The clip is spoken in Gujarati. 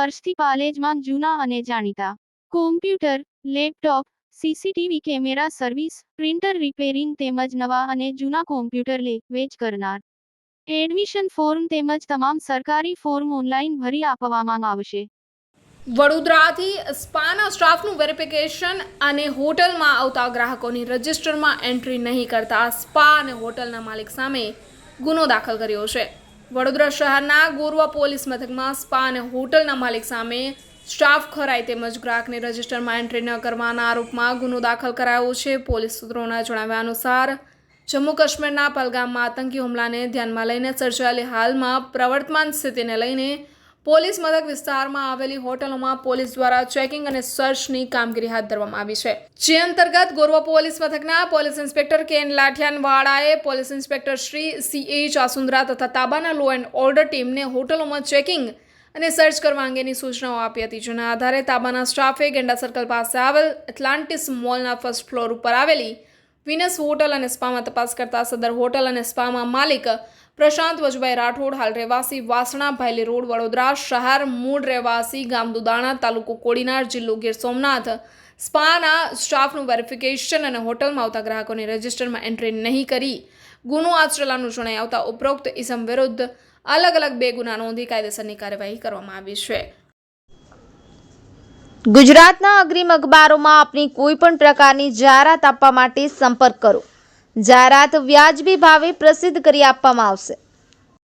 વર્ષથી પાલેજમાં જૂના અને જાણીતા computer, laptop, CCTV camera service, printer repairing તેમજ નવા અને જૂના કોમ્પ્યુટર લે-વેચ કરનાર. એડમિશન ફોર્મ તેમજ તમામ સરકારી ફોર્મ ઓનલાઈન ભરી આપવામાં આવશે. વડોદરાથી સ્પાના સ્ટાફનું વેરિફિકેશન અને હોટલમાં આવતા ગ્રાહકોની રજિસ્ટરમાં એન્ટ્રી નહીં કરતા સ્પા અને હોટલના માલિક સામે ગુનો દાખલ કર્યો છે. વડોદરા શહેરના ગોરવા પોલીસ મથકમાં સ્પા અને હોટલના માલિક સામે સ્ટાફ ખરાઈ તેમજ ગ્રાહકની રજિસ્ટરમાં એન્ટ્રી ન કરવાના આરોપમાં ગુનો દાખલ કરાયો છે. પોલીસ સૂત્રોના જણાવ્યા અનુસાર જમ્મુ કાશ્મીરના પહલગામમાં આતંકી હુમલાને ધ્યાનમાં લઈને સર્જાયેલી હાલમાં પ્રવર્તમાન સ્થિતિને લઈને પોલીસ મથક વિસ્તારમાં આવેલી હોટલોમાં પોલીસ દ્વારા ચેકિંગ અને સર્ચની કામગીરી હાથ ધરવામાં આવી છે. જે અંતર્ગત ગોરવા પોલીસ મથકના પોલીસ ઇન્સ્પેક્ટર કે. એન. લાઠિયાનવાળાએ police inspector Shri C. A. Chasundra તથા તાબાના લો એન્ડ ઓર્ડર ટીમને હોટલોમાં ચેકિંગ અને સર્ચ કરવા અંગેની સૂચનાઓ આપી હતી. જેના આધારે તાબાના સ્ટાફે ગેંડા સર્કલ પાસે આવેલ એટલાન્ટિસ મોલના ફર્સ્ટ ફ્લોર ઉપર આવેલી વિનસ હોટલ અને સ્પામાં તપાસ કરતા સદર હોટલ અને સ્પામાં માલિક પ્રશાંત વજુભાઈ રાઠોડ, હાલ રહેવાસી વાસણા, ભાયલી રોડ, વડોદરા શહેર, મૂળ રહેવાસી ગામ દુદાણા, તાલુકો કોડીનાર, જિલ્લો ગીર સોમનાથ, સ્પાના સ્ટાફનું વેરિફિકેશન અને હોટલમાં આવતા ગ્રાહકોની રજિસ્ટરમાં એન્ટ્રી નહીં કરી ગુનો આચરેલાનું જણાઈ આવતા ઉપરોક્ત ઇસમ વિરુદ્ધ અલગ અલગ 2 ગુના નોંધી કાયદેસરની કાર્યવાહી કરવામાં આવી છે. ગુજરાતના અગ્રીમ અખબારોમાં આપની કોઈ પણ પ્રકારની જાહેરાત આપવા માટે સંપર્ક કરો. જાહેરાત વ્યાજબી ભાવે પ્રસિદ્ધ કરી આપવામાં આવશે.